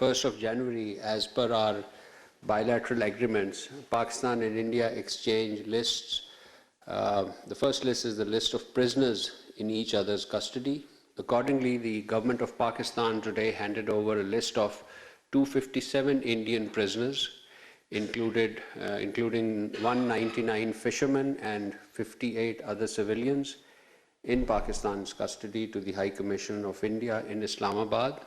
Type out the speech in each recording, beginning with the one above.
1st of January, as per our bilateral agreements, Pakistan and India exchange lists. The first list is the list of prisoners in each other's custody. Accordingly, the government of Pakistan today handed over a list of 257 Indian prisoners, including 199 fishermen and 58 other civilians in Pakistan's custody to the High Commission of India in Islamabad.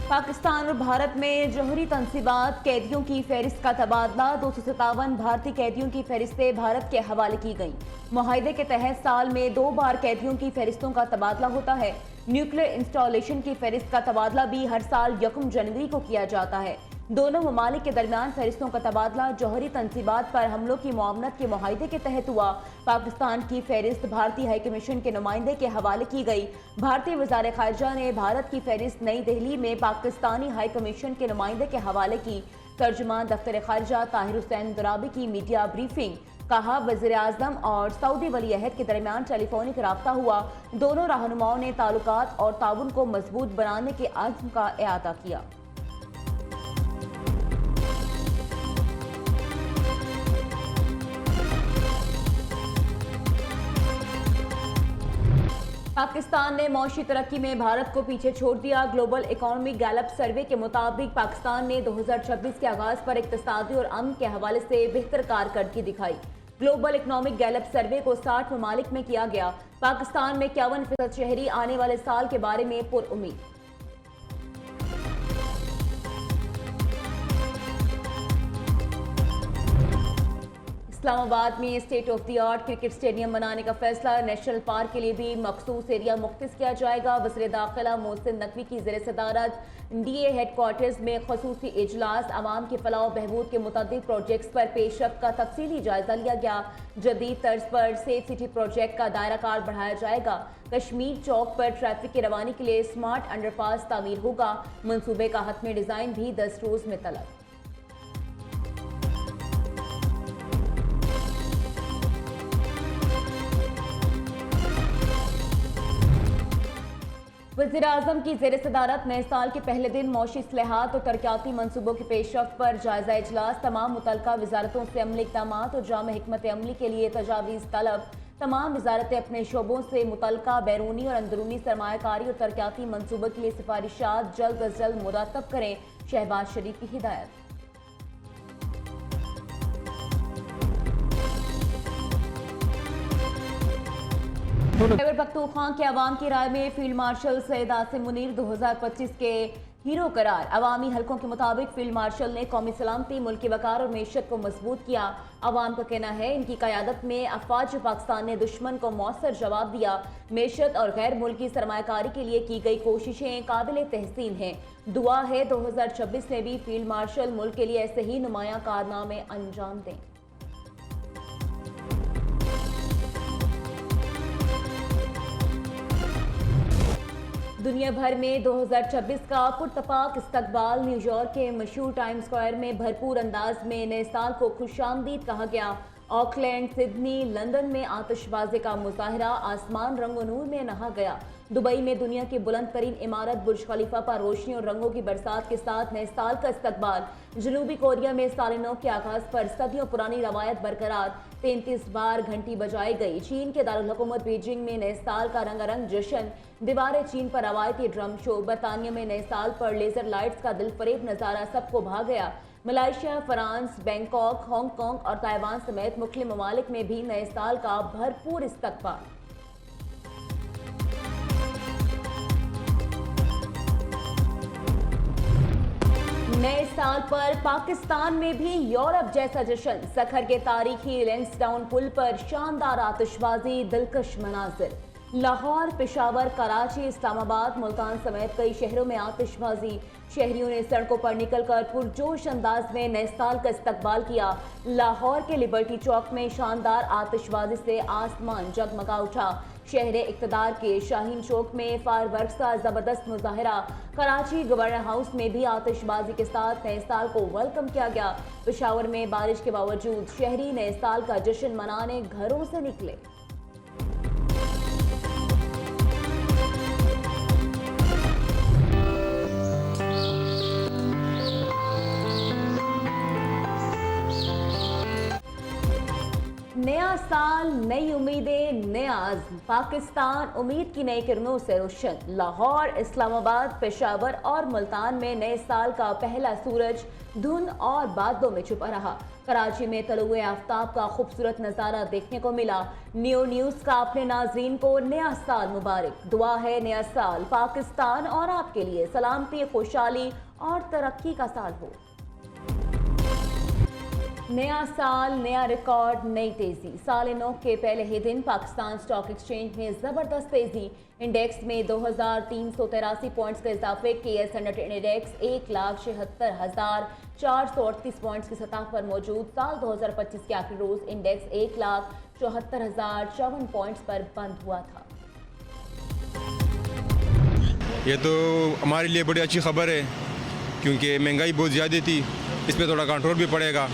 Pakistan और भारत में जौहरी तंसीबात कैदियों की फहरिस्त का तबादला। 257 भारतीय कैदियों की फहरिस्तें भारत के हवाले की गईं। मुआहदे के तहत साल में 2 बार कैदियों की फहरिस्तों का तबादला होता है। न्यूक्लियर इंस्टॉलेशन की फहरिस्त का तबादला भी हर साल 1 जनवरी को किया जाता है। दोनों ममालिक के दरमियान फहरिस्तों का तबादला जौहरी तंसीबात पर हमलों की मुआवनत के मुआहदे के तहत हुआ। पाकिस्तान की फहरिस्त भारतीय हाई कमीशन के नुमाइंदे के हवाले की गई। भारतीय वज़ारत ख़ारिजा ने भारत की फहरिस्त नई दिल्ली में पाकिस्तानी हाई कमीशन के नुमाइंदे के हवाले की। तर्जुमान दफ्तर ख़ारिजा ताहिर हुसैन दुराबी की मीडिया ब्रीफिंग। कहा, वज़ीर आज़म और सऊदी वली अहद के दरमियान टेलीफोनिक राब्ता हुआ। दोनों रहनुमाओं ने ताल्लुकात और ताउन को मजबूत बनाने के अज़्म का इआदा किया। पाकिस्तान ने मौशी तरक्की में भारत को पीछे छोड़ दिया। ग्लोबल इकोनॉमिक गैलप सर्वे के मुताबिक पाकिस्तान ने 2026 के आगाज पर इक्तिसादी और अमन के हवाले से बेहतर कारकर्दगी दिखाई। ग्लोबल इकोनॉमिक गैलप सर्वे को 60 ममालिक में किया गया। पाकिस्तान में 51% शहरी आने वाले साल के बारे में पुरउम्मीद। इस्लामाबाद में state of the art cricket stadium बनाने का फैसला। नेशनल पार्क के लिए भी मखसूस एरिया मुख्तस किया जाएगा। वज़ीर दाखिला मोहसिन नकवी की ज़ेर सदारत NDA हेडक्वार्टर्स में खसूसी इजलास। आवाम की फलाह व बहबूद के मुतअद्दिद प्रोजेक्ट्स पर पेशरफ्त का तफसीली जायजा लिया गया। जदीद तर्ज पर सेफ सिटी प्रोजेक्ट का दायरा कार बढ़ाया जाएगा। कश्मीर चौक पर ट्रैफिक की रवानी के लिए स्मार्ट अंडरपास तामीर होगा। मनसूबे का हतमी डिज़ाइन भी 10 रोज़ में तलब। वज़ीर आज़म की ज़ेर सदारत नए साल के पहले दिन मौशी इस्लाहात और तरक्याती मनसूबों की पेशरफ्त पर जायजा इजलास। तमाम मुतल्लिका वजारतों से अमली इक़दामात और जाम हिकमत अमली के लिए तजावीज़ तलब। तमाम वजारतें अपने शोबों से मुतल्लिका बैरूनी और अंदरूनी सरमायाकारी और तरक्याती मनसूबों के लिए सिफारिशात जल्द अज जल्द मुरतब करें। शहबाज शरीफ की हिदायत। खैबर पख्तूनख्वा के अवाम की राय में फील्ड मार्शल सैयद आसिम मुनीर 2025 के हीरो करार। अवामी हलकों के मुताबिक फील्ड मार्शल ने कौमी सलामती, मुल्की वकार और मैशत को मजबूत किया। अवाम का कहना है इनकी क़यादत में अफवाज पाकिस्तान ने दुश्मन को मौसर जवाब दिया। मैशत और गैर मुल्की सरमायाकारी के लिए की गई कोशिशें काबिल तहसीन हैं। दुआ है 2026 में भी फील्ड मार्शल मुल्क के लिए ऐसे ही नुमायां कारनामे अंजाम दें। दुनिया भर में 2026 का पुरतपाक इस्तकबाल। न्यूयॉर्क के मशहूर टाइम स्क्वायर में भरपूर अंदाज में नए साल को खुशामदीद कहा गया। ऑकलैंड, सिडनी, लंदन में आतिशबाजी का मुजाहरा। आसमान रंगो नूर में नहा गया। दुबई में दुनिया की बुलंद तरीन इमारत बुर्ज खलीफा पर रोशनी और रंगों की बरसात के साथ नए साल का इस्तकबाल। जनूबी कोरिया में साल नौ के आगाज पर सदियों पुरानी रवायत बरकरार। 33 बार घंटी बजाई गई। चीन के दारुल हुकूमत बीजिंग में नए साल का रंगारंग जश्न। दीवारें चीन पर रवायती ड्रम शो। बरतानिया में नए साल पर लेजर लाइट्स का दिलफरेब नजारा सबको भा गया। मलेशिया, फ्रांस, बैंकॉक, हांगकांग और ताइवान समेत मुख्तलिफ ममालिक में भी नए साल का भरपूर इस्तकबाल। नए साल पर पाकिस्तान में भी यूरोप जैसा जश्न। सखर के तारीखी लैंसडाउन पुल पर शानदार आतिशबाजी, दिलकश मनाजिर। लाहौर, पेशावर, कराची, इस्लामाबाद, मुल्तान समेत कई शहरों में आतिशबाजी। शहरियों ने सड़कों पर निकलकर पुरजोश अंदाज में नए साल का इस्तकबाल किया। लाहौर के लिबर्टी चौक में शानदार आतिशबाजी से आसमान जगमगा उठा। शहर इक़्तिदार के शाहीन चौक में फायरवर्क्स का जबरदस्त मुजाहरा। कराची गवर्नर हाउस में भी आतिशबाजी के साथ नए साल को वेलकम किया गया। पेशावर में बारिश के बावजूद शहरी नए साल का जश्न मनाने घरों से निकले। साल, नई उम्मीदें, नया आज़्म। पाकिस्तान उम्मीद की नई किरणों से रोशन। लाहौर, इस्लामाबाद, पेशावर और मुल्तान में नए साल का पहला सूरज धुंध और बादलों में छुपा रहा। कराची में तलुए आफ्ताब का खूबसूरत नज़ारा देखने को मिला। न्यूज़ का अपने नाजरीन को नया साल मुबारक। दुआ है नया साल पाकिस्तान और आपके लिए सलामती, खुशहाली और तरक्की का साल हो। नया साल, नया रिकॉर्ड, नई तेजी। साल नौ के पहले ही दिन पाकिस्तान स्टॉक एक्सचेंज में जबरदस्त तेजी। इंडेक्स में 2383 पॉइंट्स के इजाफे। KS100 इंडेक्स 1,76,438 पॉइंट्स की सतह पर मौजूद। साल 2025 के आखिरी रोज इंडेक्स 1,74,054 पॉइंट्स पर बंद हुआ था। ये तो हमारे लिए बड़ी अच्छी खबर है क्योंकि महंगाई बहुत ज़्यादा थी, इस पर थोड़ा कंट्रोल भी पड़ेगा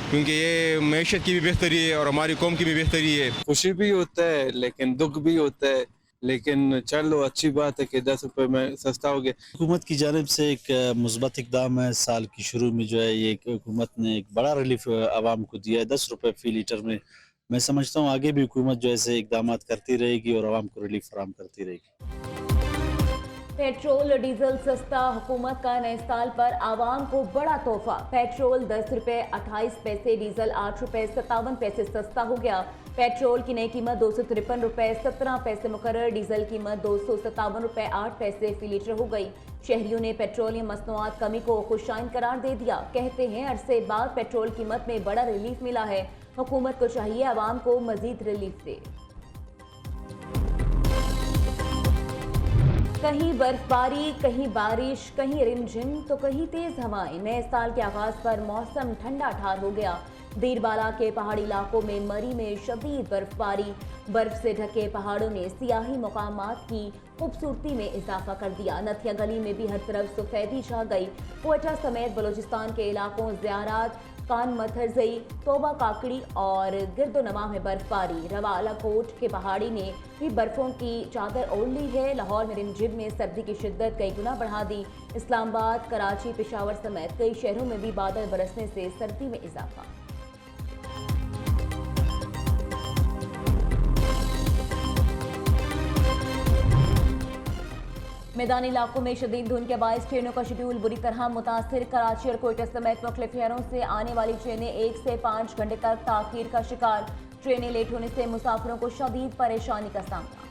क्योंकि ये मैशत की भी बेहतरी है और हमारी कौम की भी बेहतरी है। खुशी भी होता है लेकिन दुख भी होता है, लेकिन चलो अच्छी बात है कि 10 रुपये में सस्ता हो गया। हुकूमत की जानिब से एक मुस्बत इकदाम है। साल की शुरू में जो है ये हुकूमत ने एक बड़ा रिलीफ आवाम को दिया है 10 रुपये फी लीटर में। मैं समझता हूँ आगे भी हुकूमत जो ऐसे इकदाम करती रहेगी और आवाम को रिलीफ फराहम करती रहेगी। पेट्रोल डीजल सस्ता, हुकूमत का नए साल पर आवाम को बड़ा तोहफा। पेट्रोल 10 रुपये 28 पैसे, डीजल 8 रुपये 57 पैसे सस्ता हो गया। पेट्रोल की नई कीमत 253 रुपये 17 पैसे मुकर्रर, डीजल कीमत 257 रुपये 8 पैसे फी लीटर हो गई। शहरियों ने पेट्रोलियम मसनूआत कमी को खुशाइन करार दे दिया। कहते हैं अरसे बाद पेट्रोल कीमत में बड़ा रिलीफ मिला है। हुकूमत को चाहिए आवाम को मजीद रिलीफ दे। कहीं बर्फबारी, कहीं बारिश, कहीं रिमझिम तो कहीं तेज हवाएं। नए साल के आगाज पर मौसम ठंडा ठार हो गया। दीरबाला के पहाड़ी इलाकों में मरी में शदीद बर्फबारी। बर्फ से ढके पहाड़ों ने सियाही मकामात की खूबसूरती में इजाफा कर दिया। नथिया गली में भी हर तरफ सफेदी छा गई। क्वेटा समेत बलूचिस्तान के इलाकों ज़ियारात, कान मथरजई, तोबा काकड़ी और गिरदोनवा में बर्फबारी। रवालाकोट के पहाड़ी ने भी बर्फों की चादर ओढ़ ली है। लाहौर में रिमझिम ने सर्दी की शिद्दत कई गुना बढ़ा दी। इस्लामाबाद, कराची, पेशावर समेत कई शहरों में भी बादल बरसने से सर्दी में इजाफा। मैदानी इलाकों में शदीद धुंध के बायस ट्रेनों का शेड्यूल बुरी तरह मुतासिर। कराची और कोयटा समेत मुख्तलिफ शहरों से आने वाली ट्रेनें 1 से 5 घंटे तक ताखीर का शिकार। ट्रेनें लेट होने से मुसाफिरों को शदीद परेशानी का सामना।